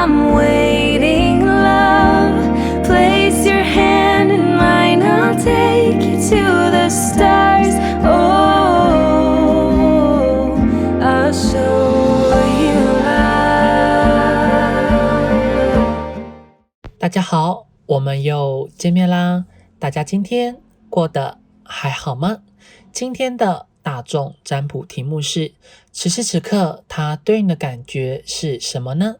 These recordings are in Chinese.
I'm waiting, love. Place your hand in mine, I'll take you to the stars. Oh, I'll show you love. 大家好，我们又见面啦！大家今天过得还好吗？今天的大众占卜题目是：此时此刻，他对应的感觉是什么呢？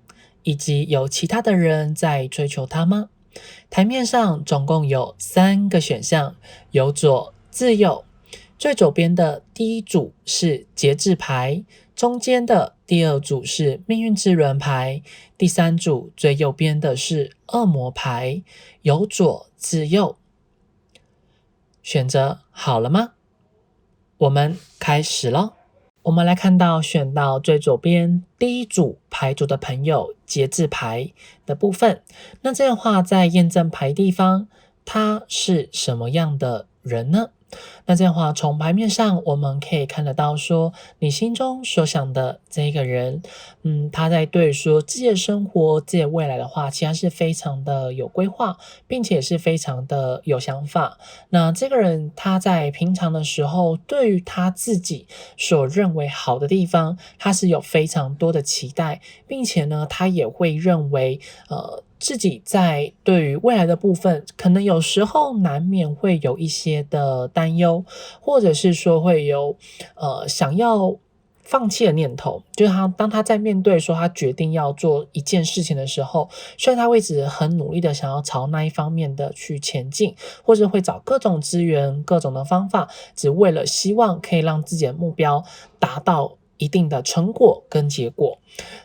以及有其他的人在追求他吗？台面上总共有3个选项，由左至右。最左边的第一组是节制牌，中间的第2组是命运之轮牌，第3组最右边的是恶魔牌，由左至右。选择好了吗？我们开始咯。我们来看到选到最左边第一组牌组的朋友节制牌的部分，那这样的话在验证牌地方，他是什么样的人呢？那这样的话从牌面上我们可以看得到说，你心中所想的这个人，他在对说自己的生活自己的未来的话，其实是非常的有规划，并且是非常的有想法。那这个人他在平常的时候，对于他自己所认为好的地方，他是有非常多的期待，并且呢他也会认为自己在对于未来的部分，可能有时候难免会有一些的担忧，或者是说会有想要放弃的念头，就是当他在面对说他决定要做一件事情的时候，虽然他会一直很努力的想要朝那一方面的去前进，或者会找各种资源各种的方法，只为了希望可以让自己的目标达到一定的成果跟结果。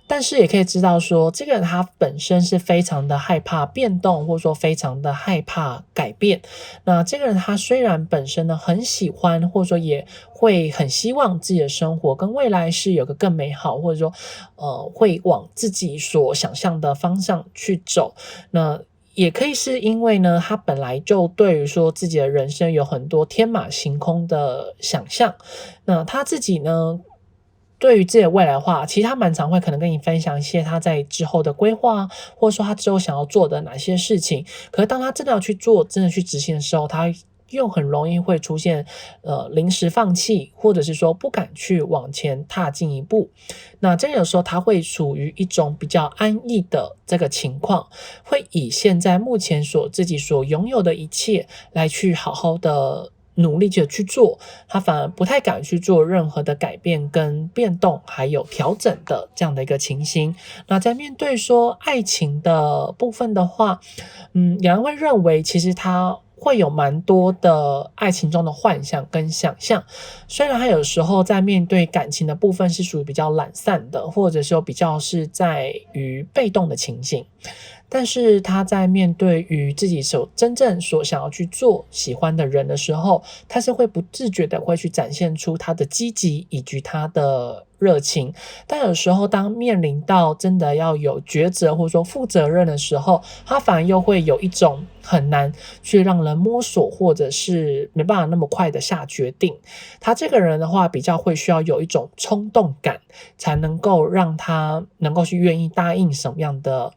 但是也可以知道说，这个人他本身是非常的害怕变动，或者说非常的害怕改变。那这个人他虽然本身呢很喜欢，或者说也会很希望自己的生活跟未来是有个更美好，或者说会往自己所想象的方向去走。那也可以是因为呢，他本来就对于说自己的人生有很多天马行空的想象。那他自己呢，对于自己的未来的话，其实他蛮常会可能跟你分享一些他在之后的规划，或者说他之后想要做的哪些事情。可是当他真的要去做，真的去执行的时候，他又很容易会出现临时放弃，或者是说不敢去往前踏进一步。那这有时候他会处于一种比较安逸的这个情况，会以现在目前自己所拥有的一切来去好好的努力的去做，他反而不太敢去做任何的改变跟变动还有调整的这样的一个情形。那在面对说爱情的部分的话，有人会认为其实他会有蛮多的爱情中的幻想跟想象，虽然他有时候在面对感情的部分是属于比较懒散的，或者说比较是在于被动的情形，但是他在面对于自己真正所想要去做喜欢的人的时候，他是会不自觉的会去展现出他的积极以及他的热情。但有时候当面临到真的要有抉择或者说负责任的时候，他反而又会有一种很难去让人摸索，或者是没办法那么快的下决定。他这个人的话比较会需要有一种冲动感，才能够让他能够去愿意答应什么样的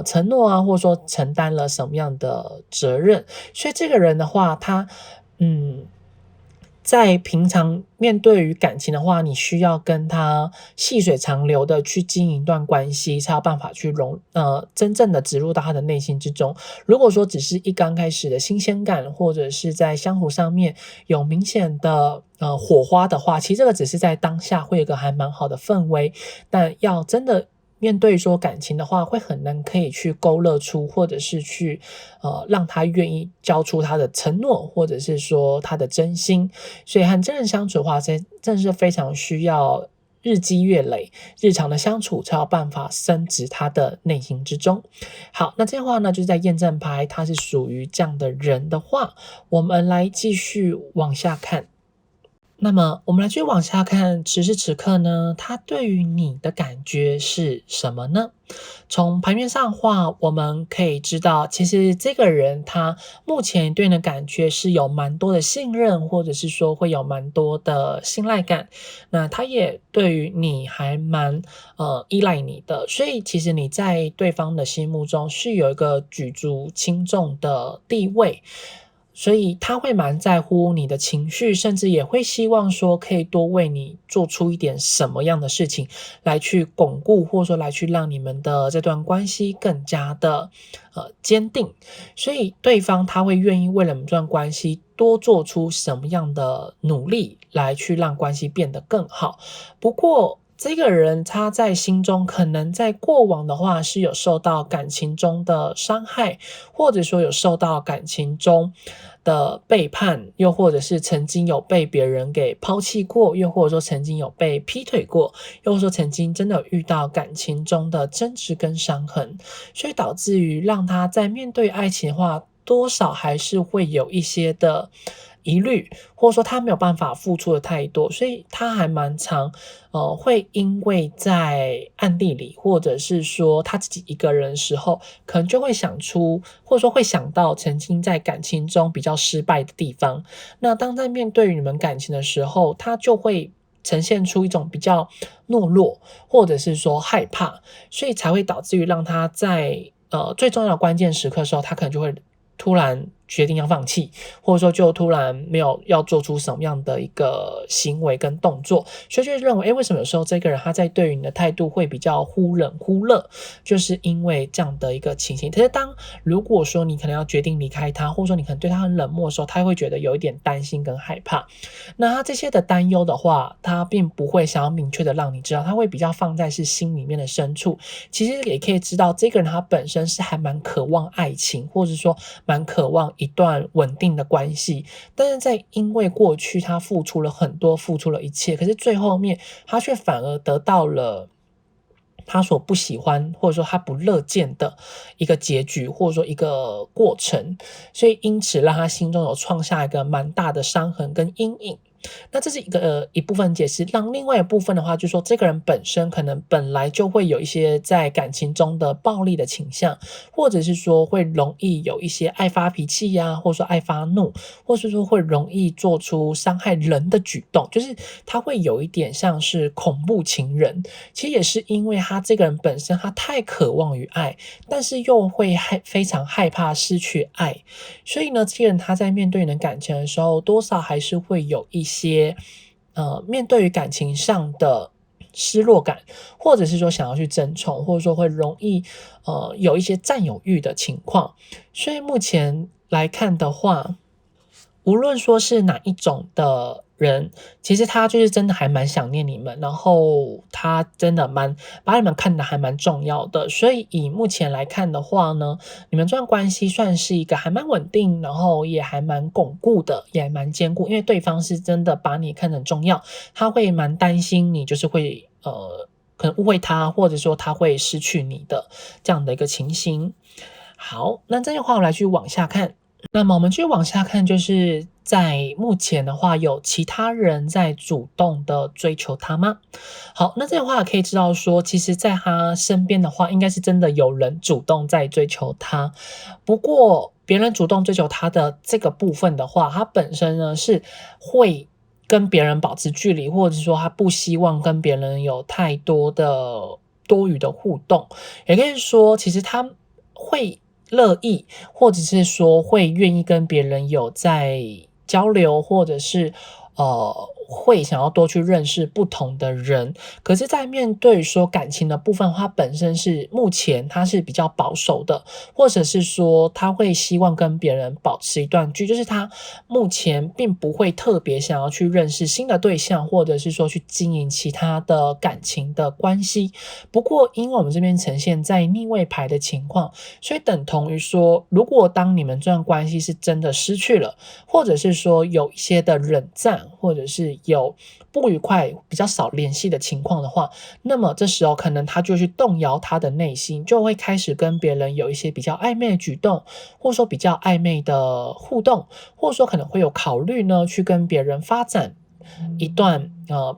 承诺啊，或者说承担了什么样的责任。所以这个人的话，他在平常面对于感情的话，你需要跟他细水长流的去经营一段关系，才有办法去真正的植入到他的内心之中。如果说只是一刚开始的新鲜感，或者是在相处上面有明显的火花的话，其实这个只是在当下会有一个还蛮好的氛围，但要真的面对说感情的话，会很难可以去勾勒出，或者是去让他愿意交出他的承诺，或者是说他的真心。所以和真人相处的话，真的是非常需要日积月累，日常的相处才有办法深植他的内心之中。好，那这样的话呢，就是在验证牌他是属于这样的人的话，我们来继续往下看。那么我们来继续往下看，此时此刻呢，他对于你的感觉是什么呢？从牌面上的话，我们可以知道，其实这个人他目前对你的感觉是有蛮多的信任，或者是说会有蛮多的信赖感。那他也对于你还蛮依赖你的，所以其实你在对方的心目中是有一个举足轻重的地位。所以他会蛮在乎你的情绪，甚至也会希望说可以多为你做出一点什么样的事情来去巩固，或者说来去让你们的这段关系更加的坚定。所以对方他会愿意为了你们这段关系多做出什么样的努力来去让关系变得更好。不过这个人他在心中可能在过往的话是有受到感情中的伤害，或者说有受到感情中的背叛，又或者是曾经有被别人给抛弃过，又或者说曾经有被劈腿过，又或者说曾经真的有遇到感情中的争执跟伤痕，所以导致于让他在面对爱情的话，多少还是会有一些的疑虑，或者说他没有办法付出的太多，所以他还蛮常会因为在暗地里，或者是说他自己一个人的时候，可能就会想出，或者说会想到曾经在感情中比较失败的地方。那当在面对你们感情的时候，他就会呈现出一种比较懦弱，或者是说害怕，所以才会导致于让他在最重要的关键时刻的时候，他可能就会突然决定要放弃，或者说就突然没有要做出什么样的一个行为跟动作，所以就认为，为什么有时候这个人他在对于你的态度会比较忽冷忽热，就是因为这样的一个情形。可是如果说你可能要决定离开他，或者说你可能对他很冷漠的时候，他会觉得有一点担心跟害怕。那他这些的担忧的话，他并不会想要明确的让你知道，他会比较放在是心里面的深处。其实也可以知道，这个人他本身是还蛮渴望爱情，或者说蛮渴望一段稳定的关系，但是在因为过去他付出了很多，付出了一切，可是最后面他却反而得到了他所不喜欢，或者说他不乐见的一个结局，或者说一个过程，所以因此让他心中有创下一个蛮大的伤痕跟阴影。那这是一部分解释，让另外一部分的话，就是说这个人本身可能本来就会有一些在感情中的暴力的倾向，或者是说会容易有一些爱发脾气呀，或者说爱发怒，或是说会容易做出伤害人的举动，就是他会有一点像是恐怖情人。其实也是因为他这个人本身他太渴望于爱，但是又会非常害怕失去爱，所以呢，这个人他在面对你的感情的时候，多少还是会有一些面对于感情上的失落感，或者是说想要去争宠，或者说会容易有一些占有欲的情况。所以目前来看的话，无论说是哪一种的人，其实他就是真的还蛮想念你们，然后他真的把你们看得还蛮重要的。所以以目前来看的话呢，你们这段关系算是一个还蛮稳定，然后也还蛮巩固的，也还蛮坚固，因为对方是真的把你看得很重要，他会蛮担心你就是会可能误会他，或者说他会失去你的这样的一个情形。好，那这样的话我来去往下看。那么我们继续往下看，就是在目前的话，有其他人在主动的追求他吗？好，那这样的话可以知道说，其实在他身边的话，应该是真的有人主动在追求他。不过，别人主动追求他的这个部分的话，他本身呢是会跟别人保持距离，或者说他不希望跟别人有太多的多余的互动。也可以说，其实他会乐意，或者是说会愿意跟别人有在交流，或者是会想要多去认识不同的人。可是在面对说感情的部分，它本身是目前它是比较保守的，或者是说他会希望跟别人保持一段距离，就是他目前并不会特别想要去认识新的对象，或者是说去经营其他的感情的关系。不过因为我们这边呈现在逆位牌的情况，所以等同于说，如果当你们这段关系是真的失去了，或者是说有一些的冷战，或者是有不愉快比较少联系的情况的话，那么这时候可能他就去动摇他的内心，就会开始跟别人有一些比较暧昧的举动，或者说比较暧昧的互动，或者说可能会有考虑呢去跟别人发展一段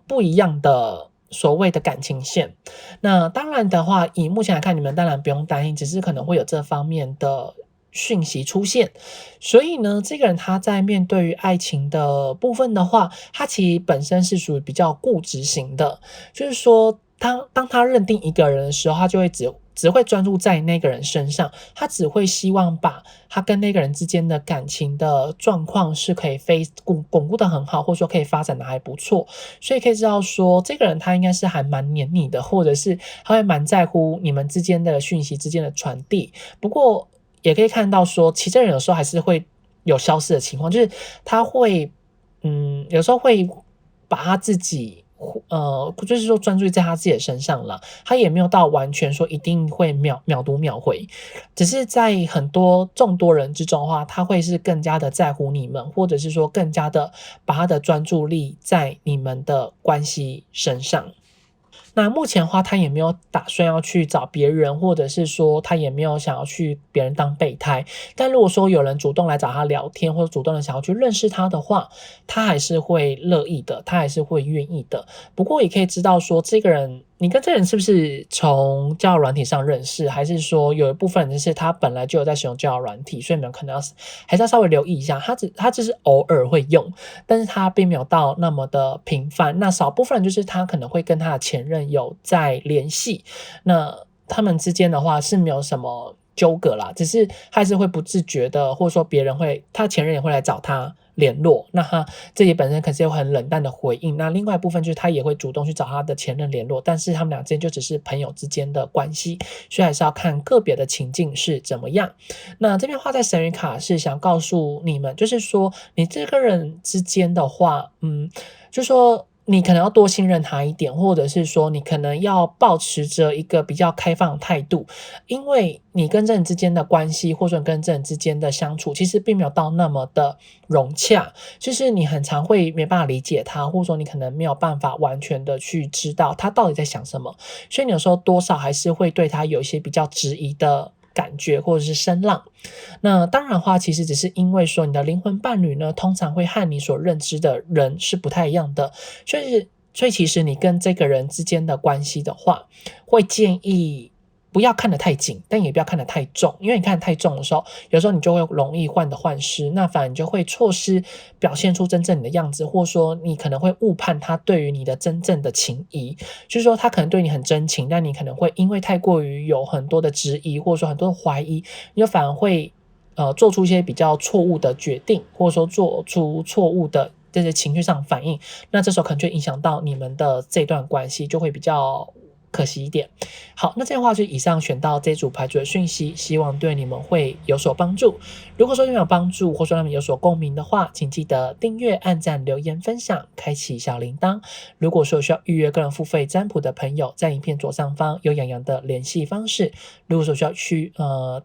不一样的所谓的感情线。那当然的话，以目前来看，你们当然不用担心，只是可能会有这方面的讯息出现。所以呢，这个人他在面对于爱情的部分的话，他其实本身是属于比较固执型的，就是说当他认定一个人的时候，他就会只会专注在那个人身上，他只会希望把他跟那个人之间的感情的状况是可以巩固的很好，或者说可以发展的还不错。所以可以知道说，这个人他应该是还蛮黏你的，或者是他会蛮在乎你们之间的讯息之间的传递。不过也可以看到说，其实这个人有时候还是会有消失的情况，就是他会有时候会把他自己就是说专注在他自己的身上了，他也没有到完全说一定会秒读秒回，只是在众多人之中的话，他会是更加的在乎你们，或者是说更加的把他的专注力在你们的关系身上。那目前的话，他也没有打算要去找别人，或者是说他也没有想要去别人当备胎。但如果说有人主动来找他聊天，或者主动的想要去认识他的话，他还是会乐意的，他还是会愿意的。不过也可以知道说，这个人你跟这个人是不是从交友软体上认识，还是说有一部分人是他本来就有在使用交友软体，所以你们可能还是要稍微留意一下，他只是偶尔会用，但是他并没有到那么的频繁。那少部分人就是他可能会跟他的前任有在联系，那他们之间的话是没有什么纠葛啦，只是还是会不自觉的，或者说他前任也会来找他联络，那他自己本身可是有很冷淡的回应。那另外一部分就是他也会主动去找他的前任联络，但是他们俩之间就只是朋友之间的关系，所以还是要看个别的情境是怎么样。那这边画在神谕卡是想告诉你们，就是说你这个人之间的话，就是说你可能要多信任他一点，或者是说你可能要保持着一个比较开放的态度，因为你跟这人之间的关系，或者你跟这人之间的相处，其实并没有到那么的融洽，就是你很常会没办法理解他，或者说你可能没有办法完全的去知道他到底在想什么，所以你有时候多少还是会对他有一些比较质疑的感觉或者是声浪。那当然的话，其实只是因为说你的灵魂伴侣呢，通常会和你所认知的人是不太一样的，所以其实你跟这个人之间的关系的话，会建议不要看得太紧，但也不要看得太重，因为你看得太重的时候，有时候你就会容易患得患失，那反而你就会错失表现出真正你的样子，或者说你可能会误判他对于你的真正的情谊，就是说他可能对你很真情，但你可能会因为太过于有很多的质疑，或者说很多的怀疑，你就反而会做出一些比较错误的决定，或者说做出错误的这些情绪上反应，那这时候可能就影响到你们的这段关系，就会比较可惜一点。好，那这样的话就以上选到这组牌组的讯息，希望对你们会有所帮助。如果说你们有帮助，或者说他们有所共鸣的话，请记得订阅、按赞、留言、分享，开启小铃铛。如果说有需要预约个人付费占卜的朋友，在影片左上方有洋洋的联系方式。如果说需要去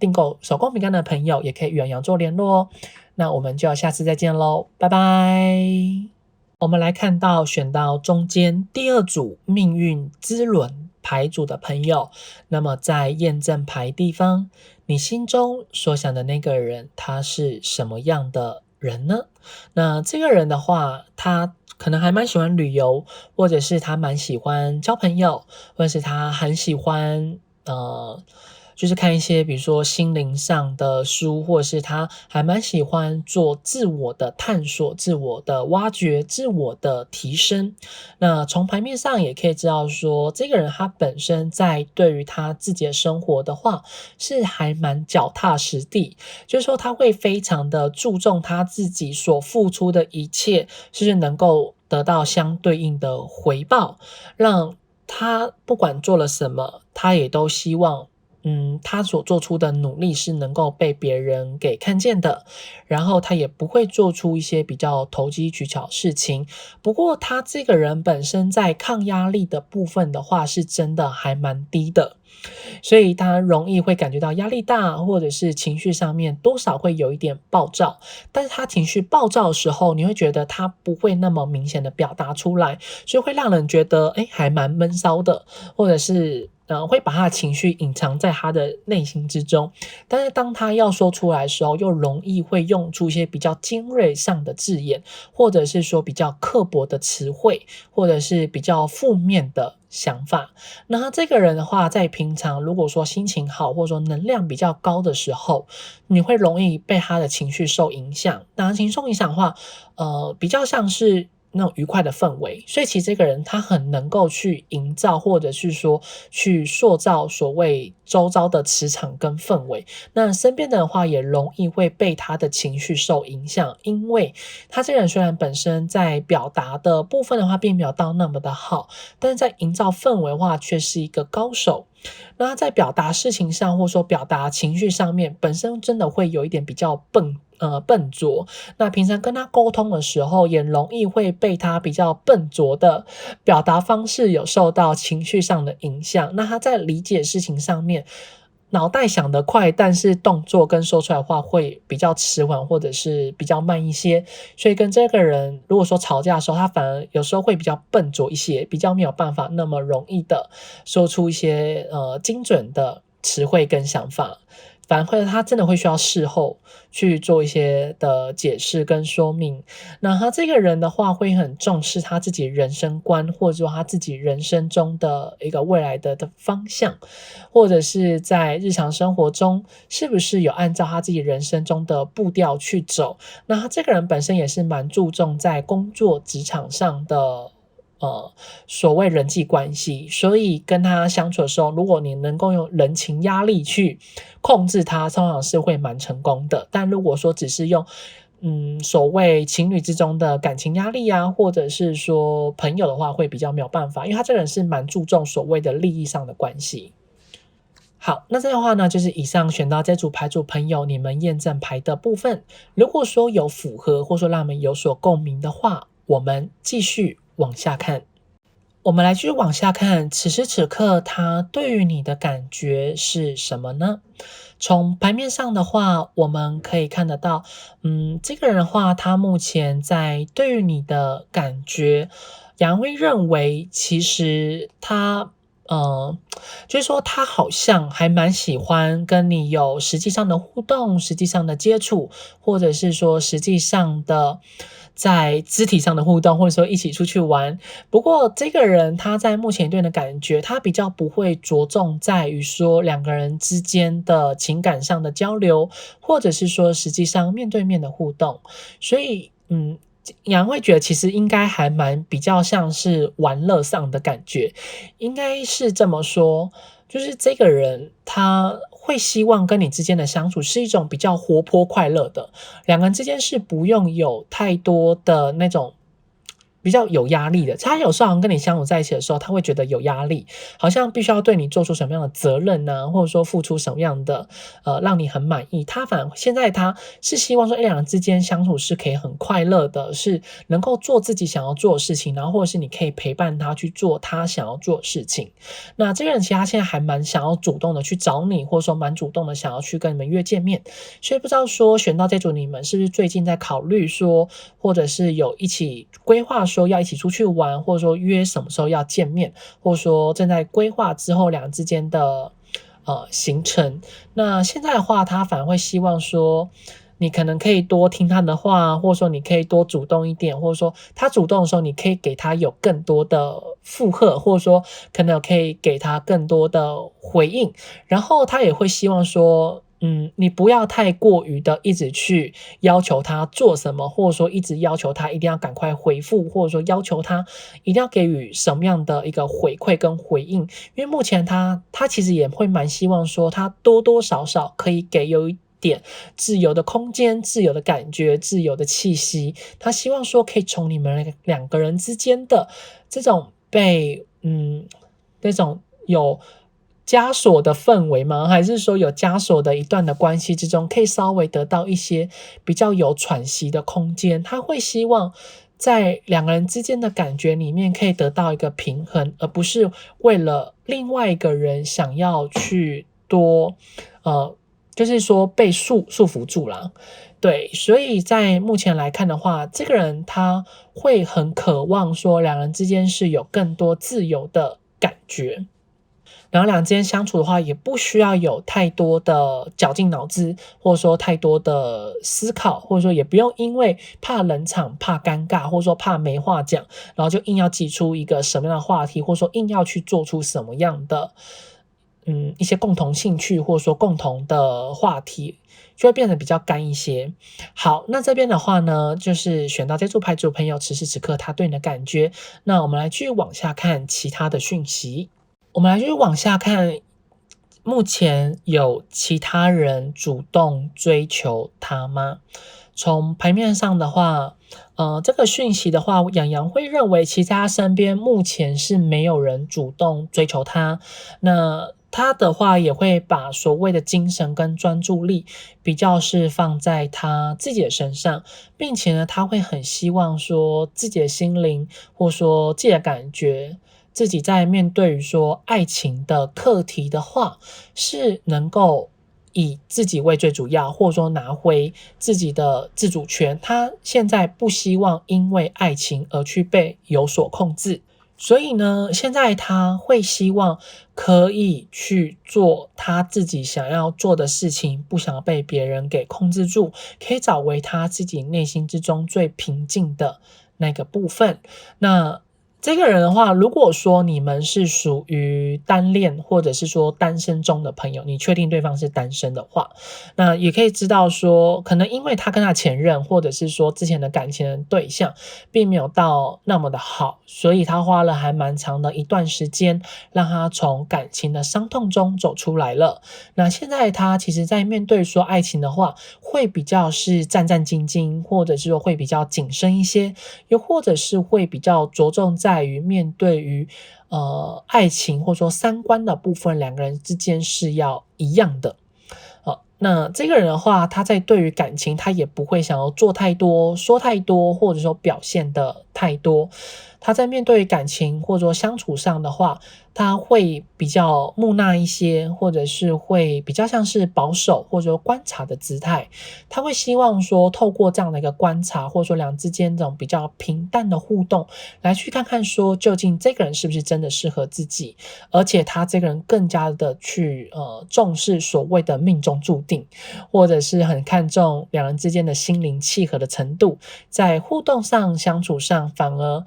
订购手工饼干的朋友，也可以与洋洋做联络哦。那我们就要下次再见喽，拜拜。我们来看到选到中间第二组命运之轮牌组的朋友，那么在验证牌地方，你心中所想的那个人，他是什么样的人呢？那这个人的话，他可能还蛮喜欢旅游，或者是他蛮喜欢交朋友，或者是他很喜欢就是看一些比如说心灵上的书，或者是他还蛮喜欢做自我的探索、自我的挖掘、自我的提升。那从牌面上也可以知道说，这个人他本身在对于他自己的生活的话，是还蛮脚踏实地，就是说他会非常的注重他自己所付出的一切，是能够得到相对应的回报，让他不管做了什么，他也都希望他所做出的努力是能够被别人给看见的，然后他也不会做出一些比较投机取巧的事情。不过他这个人本身在抗压力的部分的话，是真的还蛮低的，所以他容易会感觉到压力大，或者是情绪上面多少会有一点暴躁。但是他情绪暴躁的时候，你会觉得他不会那么明显的表达出来，所以会让人觉得还蛮闷骚的，或者是会把他的情绪隐藏在他的内心之中，但是当他要说出来的时候，又容易会用出一些比较尖锐上的字眼，或者是说比较刻薄的词汇，或者是比较负面的想法。那他这个人的话，在平常如果说心情好，或者说能量比较高的时候，你会容易被他的情绪受影响。那情绪受影响的话，比较像是那种愉快的氛围，所以其实这个人他很能够去营造，或者是说去塑造所谓周遭的磁场跟氛围。那身边的话也容易会被他的情绪受影响，因为他这个人虽然本身在表达的部分的话并没有到那么的好，但是在营造氛围的话却是一个高手。那他在表达事情上，或者说表达情绪上面，本身真的会有一点比较笨拙。那平常跟他沟通的时候，也容易会被他比较笨拙的表达方式有受到情绪上的影响。那他在理解事情上面，脑袋想得快，但是动作跟说出来的话会比较迟缓，或者是比较慢一些。所以跟这个人如果说吵架的时候，他反而有时候会比较笨拙一些，比较没有办法那么容易的说出一些精准的词汇跟想法。反而他真的会需要事后去做一些的解释跟说明。那他这个人的话会很重视他自己人生观，或者说他自己人生中的一个未来的方向，或者是在日常生活中是不是有按照他自己人生中的步调去走。那他这个人本身也是蛮注重在工作职场上的所谓人际关系，所以跟他相处的时候，如果你能够用人情压力去控制他，通常是会蛮成功的。但如果说只是用所谓情侣之中的感情压力啊，或者是说朋友的话，会比较没有办法，因为他这个人是蛮注重所谓的利益上的关系。好，那这样的话呢，就是以上选到这组牌组朋友你们验证牌的部分，如果说有符合，或者说让我们有所共鸣的话，我们继续往下看。我们来继续往下看，此时此刻他对于你的感觉是什么呢？从牌面上的话，我们可以看得到，这个人的话，他目前在对于你的感觉，杨会认为其实他就是说他好像还蛮喜欢跟你有实际上的互动，实际上的接触，或者是说实际上的在肢体上的互动，或者说一起出去玩。不过这个人他在目前对你的感觉，他比较不会着重在于说两个人之间的情感上的交流，或者是说实际上面对面的互动。所以杨会觉得其实应该还蛮比较像是玩乐上的感觉，应该是这么说，就是这个人他会希望跟你之间的相处是一种比较活泼快乐的，两个人之间是不用有太多的那种比较有压力的。他有时候好像跟你相处在一起的时候，他会觉得有压力，好像必须要对你做出什么样的责任啊，或者说付出什么样的让你很满意。他反而现在他是希望说两人之间相处是可以很快乐的，是能够做自己想要做的事情，然后或者是你可以陪伴他去做他想要做的事情。那这个人其实他现在还蛮想要主动的去找你，或者说蛮主动的想要去跟你们约见面。所以不知道说选到这组你们是不是最近在考虑说，或者是有一起规划说要一起出去玩，或者说约什么时候要见面，或者说正在规划之后两人之间的行程。那现在的话他反而会希望说你可能可以多听他的话，或者说你可以多主动一点，或者说他主动的时候你可以给他有更多的附和，或者说可能可以给他更多的回应。然后他也会希望说你不要太过于的一直去要求他做什么，或者说一直要求他一定要赶快回复，或者说要求他一定要给予什么样的一个回馈跟回应。因为目前他其实也会蛮希望说他多多少少可以给有一点自由的空间，自由的感觉，自由的气息。他希望说可以从你们两个人之间的这种被那种有枷锁的氛围吗？还是说有枷锁的一段的关系之中，可以稍微得到一些比较有喘息的空间？他会希望在两个人之间的感觉里面可以得到一个平衡，而不是为了另外一个人想要去多就是说被束缚住了。对，所以在目前来看的话，这个人他会很渴望说两人之间是有更多自由的感觉。然后两人之间相处的话，也不需要有太多的绞尽脑汁，或者说太多的思考，或者说也不用因为怕冷场、怕尴尬，或者说怕没话讲，然后就硬要挤出一个什么样的话题，或者说硬要去做出什么样的一些共同兴趣，或者说共同的话题，就会变得比较干一些。好，那这边的话呢，就是选到这组牌组朋友，此时此刻他对你的感觉。那我们来继续往下看其他的讯息。我们来继续往下看，目前有其他人主动追求他吗？从牌面上的话，这个讯息的话，洋洋会认为其实他身边目前是没有人主动追求他。那他的话也会把所谓的精神跟专注力比较是放在他自己的身上，并且呢，他会很希望说自己的心灵或说自己的感觉，自己在面对于说爱情的课题的话，是能够以自己为最主要，或者说拿回自己的自主权。他现在不希望因为爱情而去被有所控制。所以呢，现在他会希望可以去做他自己想要做的事情，不想要被别人给控制住，可以找回他自己内心之中最平静的那个部分。那这个人的话，如果说你们是属于单恋或者是说单身中的朋友，你确定对方是单身的话，那也可以知道说，可能因为他跟他前任或者是说之前的感情的对象并没有到那么的好，所以他花了还蛮长的一段时间让他从感情的伤痛中走出来了。那现在他其实在面对说爱情的话，会比较是战战兢兢，或者是说会比较谨慎一些，又或者是会比较着重在于面对于爱情或者说三观的部分，两个人之间是要一样的。那这个人的话，他在对于感情，他也不会想要做太多、说太多，或者说表现的太多。他在面对感情或者说相处上的话，他会比较木讷一些，或者是会比较像是保守或者说观察的姿态。他会希望说，透过这样的一个观察，或者说两人之间这种比较平淡的互动，来去看看说，究竟这个人是不是真的适合自己，而且他这个人更加的去重视所谓的命中注定，或者是很看重两人之间的心灵契合的程度，在互动上、相处上，反而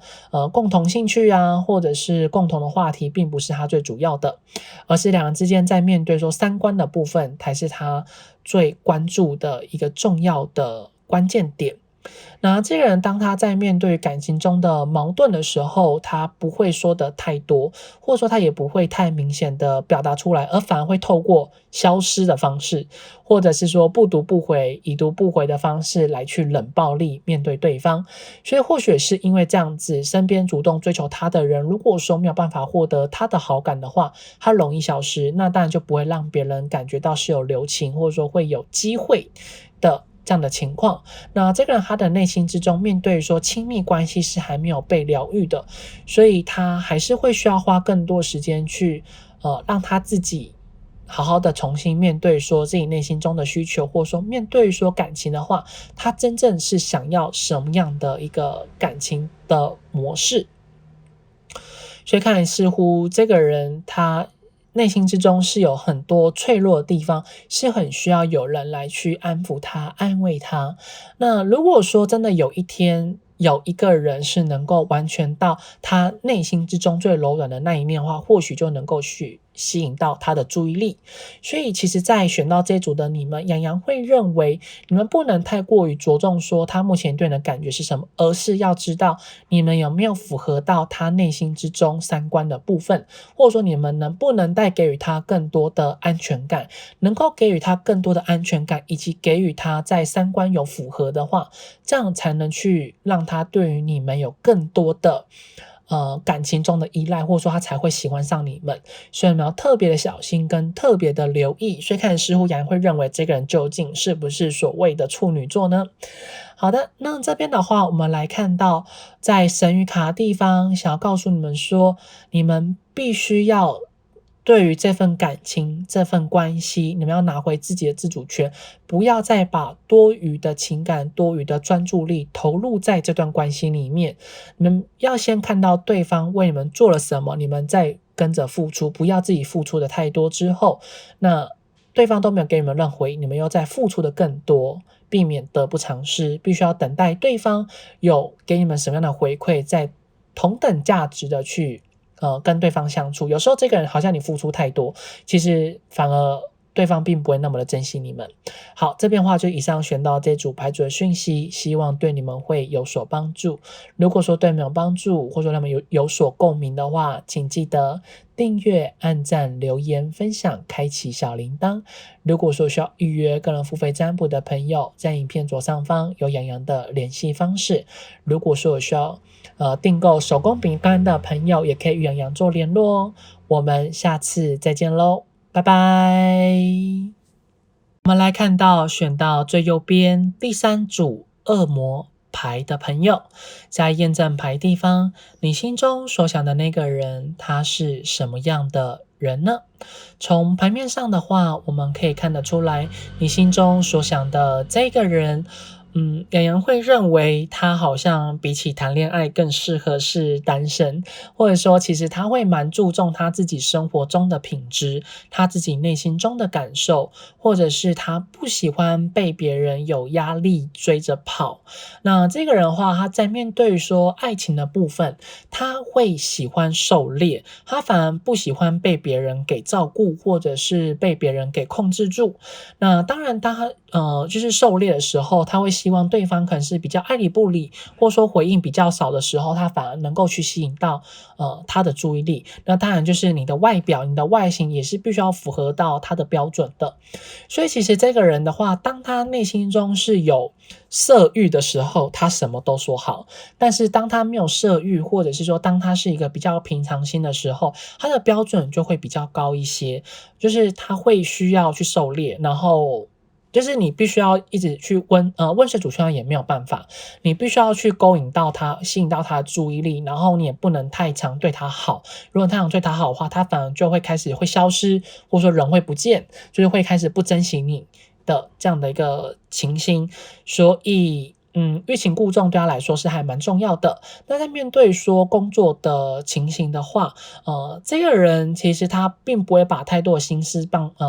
共同兴趣啊，或者是共同的话题，并不是他最主要的，而是两人之间在面对说三观的部分，才是他最关注的一个重要的关键点。那这个人当他在面对感情中的矛盾的时候，他不会说的太多，或者说他也不会太明显的表达出来，而反而会透过消失的方式，或者是说不读不回、已读不回的方式来去冷暴力面对对方。所以或许是因为这样子，身边主动追求他的人，如果说没有办法获得他的好感的话，他容易消失，那当然就不会让别人感觉到是有留情，或者说会有机会的这样的情况。那这个人他的内心之中面对说亲密关系是还没有被疗愈的，所以他还是会需要花更多时间去让他自己好好的重新面对说自己内心中的需求，或者说面对说感情的话，他真正是想要什么样的一个感情的模式。所以看来似乎这个人他内心之中是有很多脆弱的地方，是很需要有人来去安抚他、安慰他。那如果说真的有一天有一个人是能够完全到他内心之中最柔软的那一面的话，或许就能够去吸引到他的注意力。所以其实在选到这组的你们，洋洋会认为你们不能太过于着重说他目前对你的感觉是什么，而是要知道你们有没有符合到他内心之中三观的部分，或者说你们能不能带给予他更多的安全感，能够给予他更多的安全感，以及给予他在三观有符合的话，这样才能去让他对于你们有更多的感情中的依赖，或者说他才会喜欢上你们。所以你们要特别的小心跟特别的留意。所以看似乎洋会认为这个人究竟是不是所谓的处女座呢？好的，那这边的话我们来看到在神谕卡的地方，想要告诉你们说，你们必须要对于这份感情、这份关系，你们要拿回自己的自主权，不要再把多余的情感、多余的专注力投入在这段关系里面。你们要先看到对方为你们做了什么，你们再跟着付出，不要自己付出的太多之后，那对方都没有给你们任何回应，你们又在付出的更多，避免得不偿失，必须要等待对方有给你们什么样的回馈，在同等价值的去跟对方相处。有时候这个人好像你付出太多，其实反而对方并不会那么的珍惜你们。好，这边的话就以上选到这组牌组的讯息，希望对你们会有所帮助。如果说对你们有帮助，或者说他们有所共鸣的话，请记得订阅、按赞、留言、分享、开启小铃铛。如果说需要预约个人付费占卜的朋友，在影片左上方有洋洋的联系方式。如果说有需要订购手工饼干的朋友，也可以与洋洋做联络哦。我们下次再见喽，拜拜。我们来看到选到最右边第3组恶魔牌的朋友，在验证牌地方，你心中所想的那个人，他是什么样的人呢？从牌面上的话，我们可以看得出来，你心中所想的这个人，洋洋会认为他好像比起谈恋爱更适合是单身，或者说其实他会蛮注重他自己生活中的品质，他自己内心中的感受，或者是他不喜欢被别人有压力追着跑。那这个人的话，他在面对说爱情的部分，他会喜欢狩猎，他反而不喜欢被别人给照顾，或者是被别人给控制住。那当然当他就是狩猎的时候，他会希望对方可能是比较爱理不理，或者说回应比较少的时候，他反而能够去吸引到他的注意力。那当然就是你的外表、你的外形也是必须要符合到他的标准的。所以其实这个人的话，当他内心中是有色欲的时候，他什么都说好；但是当他没有色欲，或者是说当他是一个比较平常心的时候，他的标准就会比较高一些，就是他会需要去狩猎，然后就是你必须要一直去问水煮圈也没有办法，你必须要去勾引到他，吸引到他的注意力，然后你也不能太常对他好。如果太常对他好的话，他反而就会开始会消失，或者说人会不见，就是会开始不珍惜你的这样的一个情形。所以欲擒故纵对他来说是还蛮重要的。那在面对说工作的情形的话，这个人其实他并不会把太多的心思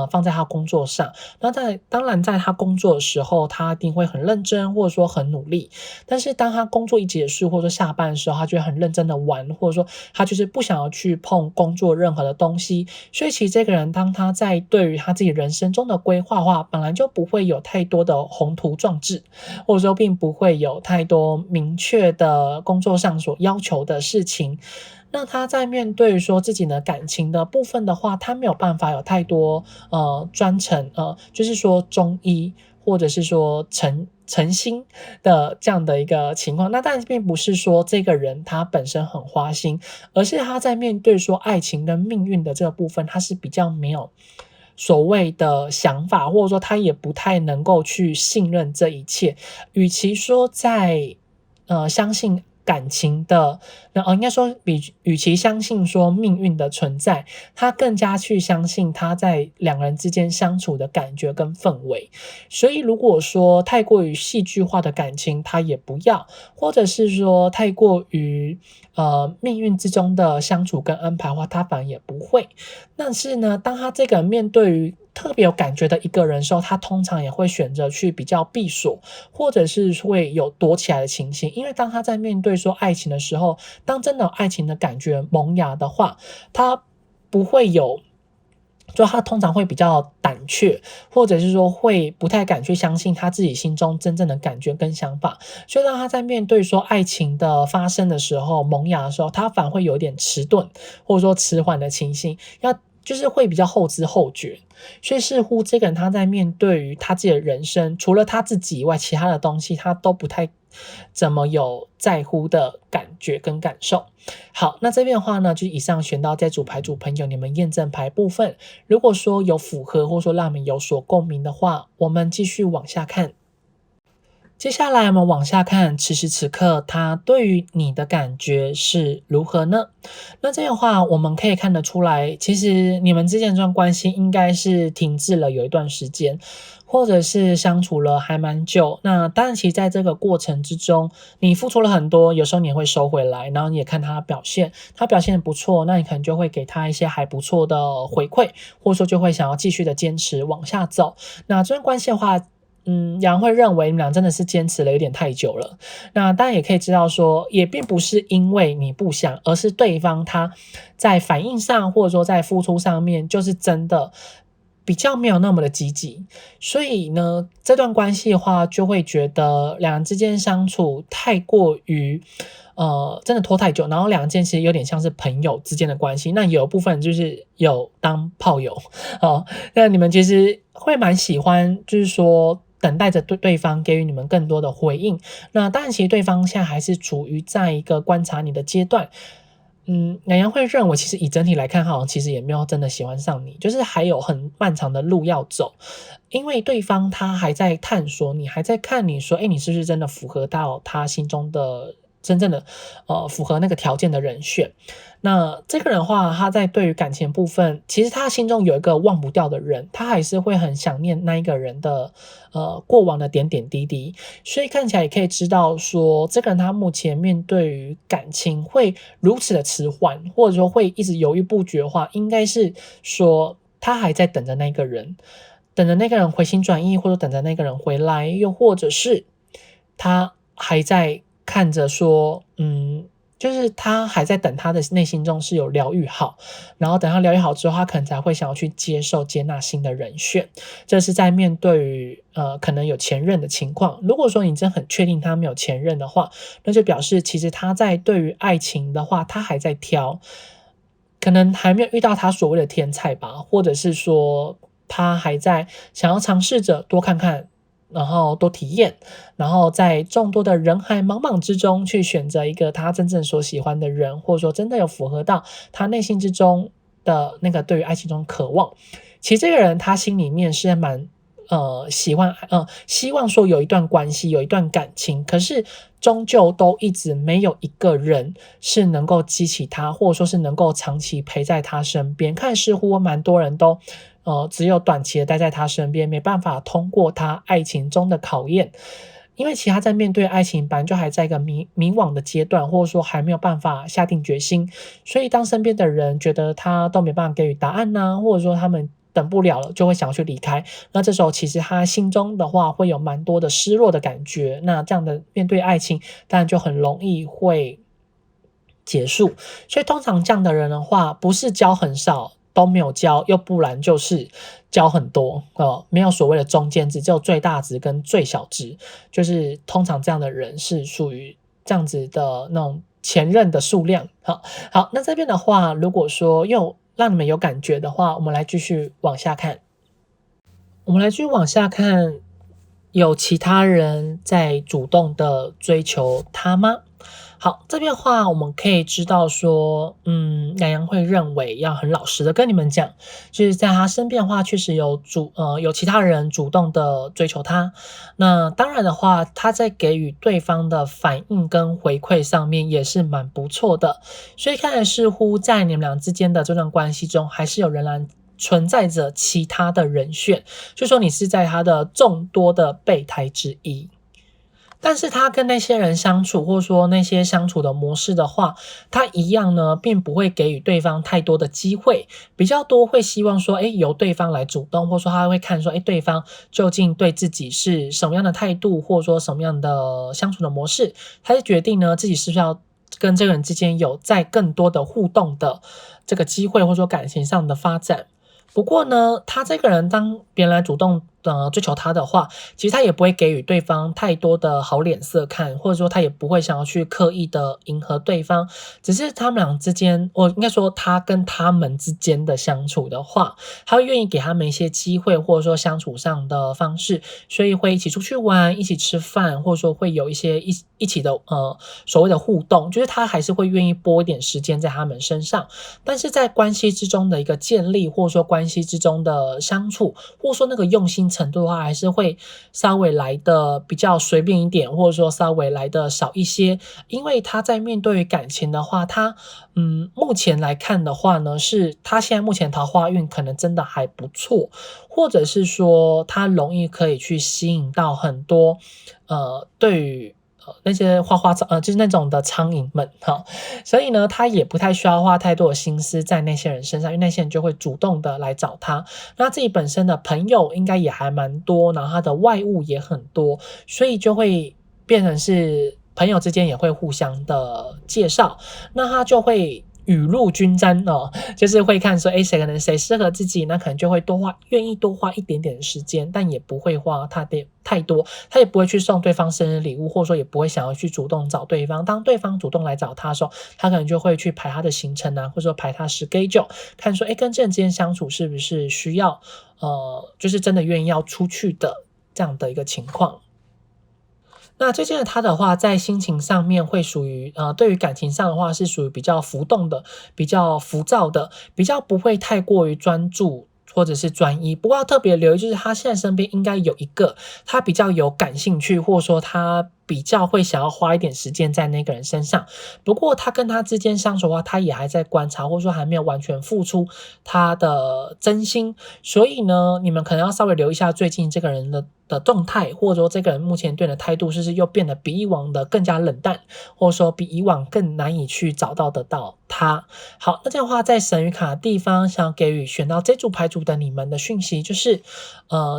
放在他工作上。那当然在他工作的时候，他一定会很认真，或者说很努力。但是当他工作一结束，或者说下班的时候，他就会很认真的玩，或者说他就是不想要去碰工作任何的东西。所以其实这个人当他在对于他自己人生中的规划的话，本来就不会有太多的宏图壮志，或者说并不会有太多明确的工作上所要求的事情。那他在面对说自己的感情的部分的话，他没有办法有太多专程就是说忠义，或者是说诚心的这样的一个情况。那当然并不是说这个人他本身很花心，而是他在面对说爱情跟命运的这个部分，他是比较没有所谓的想法，或者说他也不太能够去信任这一切。与其说在相信感情的，应该说与其相信说命运的存在，他更加去相信他在两个人之间相处的感觉跟氛围。所以如果说太过于戏剧化的感情他也不要，或者是说太过于命运之中的相处跟安排的话，他反而也不会。但是呢，当他这个人面对于特别有感觉的一个人的时候，他通常也会选择去比较闭锁，或者是会有躲起来的情形。因为当他在面对说爱情的时候，当真的有爱情的感觉萌芽的话，他不会有，就他通常会比较胆怯，或者是说会不太敢去相信他自己心中真正的感觉跟想法。所以当他在面对说爱情的发生的时候，萌芽的时候，他反而会有点迟钝，或者说迟缓的情形，就是会比较后知后觉。所以似乎这个人他在面对于他自己的人生，除了他自己以外，其他的东西他都不太怎么有在乎的感觉跟感受。好，那这边的话呢，就以上选到这组牌组朋友你们验证牌部分，如果说有符合，或者说让你们有所共鸣的话，我们继续往下看。接下来我们往下看，此时此刻他对于你的感觉是如何呢？那这样的话，我们可以看得出来，其实你们之间这段关系应该是停滞了有一段时间，或者是相处了还蛮久。那当然，其实在这个过程之中，你付出了很多，有时候你也会收回来，然后你也看他表现，他表现得不错，那你可能就会给他一些还不错的回馈，或者说就会想要继续的坚持往下走。那这段关系的话，有人会认为你们俩真的是坚持了有点太久了。那当然也可以知道说，也并不是因为你不想，而是对方他在反应上，或者说在付出上面，就是真的比较没有那么的积极。所以呢，这段关系的话，就会觉得两人之间相处太过于真的拖太久，然后两件其实有点像是朋友之间的关系。那有部分就是有当炮友哦，那你们其实会蛮喜欢，就是说等待着对方给予你们更多的回应。那当然，其实对方现在还是处于在一个观察你的阶段。两人会认为，其实以整体来看，好像其实也没有真的喜欢上你，就是还有很漫长的路要走，因为对方他还在探索你，还在看你说，你是不是真的符合到他心中的真正的符合那个条件的人选。那这个人的话，他在对于感情部分，其实他心中有一个忘不掉的人，他还是会很想念那一个人的过往的点点滴滴，所以看起来也可以知道说，这个人他目前面对于感情会如此的迟缓，或者说会一直犹豫不决的话，应该是说他还在等着那个人，等着那个人回心转意，或者等着那个人回来，又或者是他还在看着说，就是他还在等他的内心中是有疗愈好，然后等他疗愈好之后，他可能才会想要去接受接纳新的人选。这是在面对于可能有前任的情况。如果说你真很确定他没有前任的话，那就表示其实他在对于爱情的话，他还在挑，可能还没有遇到他所谓的天才吧，或者是说他还在想要尝试着多看看，然后多体验，然后在众多的人海茫茫之中去选择一个他真正所喜欢的人，或者说真的有符合到他内心之中的那个对于爱情中渴望。其实这个人他心里面是蛮希望说有一段关系，有一段感情，可是终究都一直没有一个人是能够激起他，或者说是能够长期陪在他身边。看似乎蛮多人都只有短期的待在他身边，没办法通过他爱情中的考验。因为其他在面对爱情本来就还在一个迷惘的阶段，或者说还没有办法下定决心，所以当身边的人觉得他都没办法给予答案啊，或者说他们等不了了，就会想要去离开。那这时候其实他心中的话会有蛮多的失落的感觉，那这样的面对爱情当然就很容易会结束。所以通常这样的人的话，不是交很少都没有交，又不然就是交很多没有所谓的中间值，只有最大值跟最小值，就是通常这样的人是属于这样子的那种前任的数量。好，那这边的话，如果说又让你们有感觉的话，我们来继续往下看。有其他人在主动的追求他吗？好，这边的话我们可以知道说，洋洋会认为要很老实的跟你们讲，就是在他身边的话，确实有其他人主动的追求他。那当然的话，他在给予对方的反应跟回馈上面也是蛮不错的，所以看来似乎在你们俩之间的这段关系中，还是有仍然存在着其他的人选，就说你是在他的众多的备胎之一。但是他跟那些人相处，或者说那些相处的模式的话，他一样呢，并不会给予对方太多的机会，比较多会希望说，由对方来主动，或者说他会看说，对方究竟对自己是什么样的态度，或者说什么样的相处的模式，他就决定呢，自己是不是要跟这个人之间有在更多的互动的这个机会，或者说感情上的发展。不过呢，他这个人当别人来主动追求他的话，其实他也不会给予对方太多的好脸色看，或者说他也不会想要去刻意的迎合对方，只是他们俩之间，我应该说他跟他们之间的相处的话，他会愿意给他们一些机会，或者说相处上的方式，所以会一起出去玩，一起吃饭，或者说会有一些一起的所谓的互动，就是他还是会愿意拨一点时间在他们身上。但是在关系之中的一个建立，或者说关系之中的相处，或者说那个用心程度的话，还是会稍微来的比较随便一点，或者说稍微来的少一些。因为他在面对于感情的话，他目前来看的话呢，是他现在目前桃花运可能真的还不错，或者是说他容易可以去吸引到很多对于那些就是那种的苍蝇们哈，所以呢，他也不太需要花太多的心思在那些人身上，因为那些人就会主动的来找他。那自己本身的朋友应该也还蛮多，然后他的外物也很多，所以就会变成是朋友之间也会互相的介绍，那他就会雨露均沾哦，就是会看说，谁可能谁适合自己，那可能就会愿意多花一点点的时间，但也不会花太多，他也不会去送对方生日礼物，或者说也不会想要去主动找对方。当对方主动来找他的时候，他可能就会去排他的行程啊，或者说排他schedule，看说，跟这人之间相处是不是需要，就是真的愿意要出去的这样的一个情况。那最近的他的话，在心情上面会属于对于感情上的话是属于比较浮动的、比较浮躁的、比较不会太过于专注或者是专一。不过要特别留意，就是他现在身边应该有一个他比较有感兴趣，或者说他比较会想要花一点时间在那个人身上。不过他跟他之间相处的话，他也还在观察，或者说还没有完全付出他的真心。所以呢，你们可能要稍微留意一下最近这个人的动态，或者说这个人目前对你的态度是不是又变得比以往的更加冷淡，或者说比以往更难以去找到得到他。好，那这样的话，在神谕卡的地方，想要给予选到这组牌组的你们的讯息，就是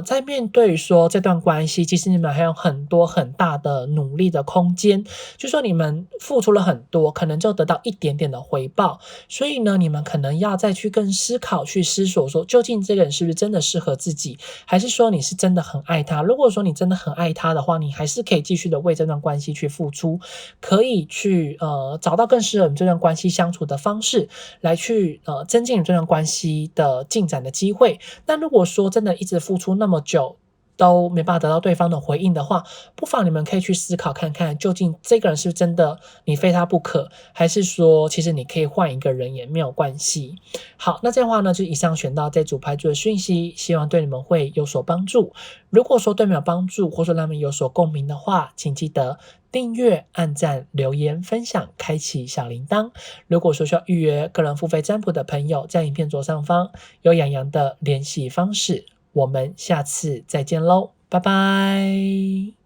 在面对说这段关系，其实你们还有很多很大的努力的空间，就说你们付出了很多，可能就得到一点点的回报，所以呢，你们可能要再去更思考、去思索说，究竟这个人是不是真的适合自己，还是说你是真的很爱他？如果说你真的很爱他的话，你还是可以继续的为这段关系去付出，可以去找到更适合你这段关系相处的方式，来去增进你这段关系的进展的机会。但如果说真的一直付出那么久，都没办法得到对方的回应的话，不妨你们可以去思考看看，究竟这个人是不是真的你非他不可，还是说其实你可以换一个人也没有关系。好，那这样的话呢，就以上选到这组牌组的讯息，希望对你们会有所帮助。如果说对你们有帮助，或者说让你们有所共鸣的话，请记得订阅、按赞、留言、分享、开启小铃铛。如果说需要预约个人付费占卜的朋友，在影片左上方有洋洋的联系方式。我们下次再见喽，拜拜。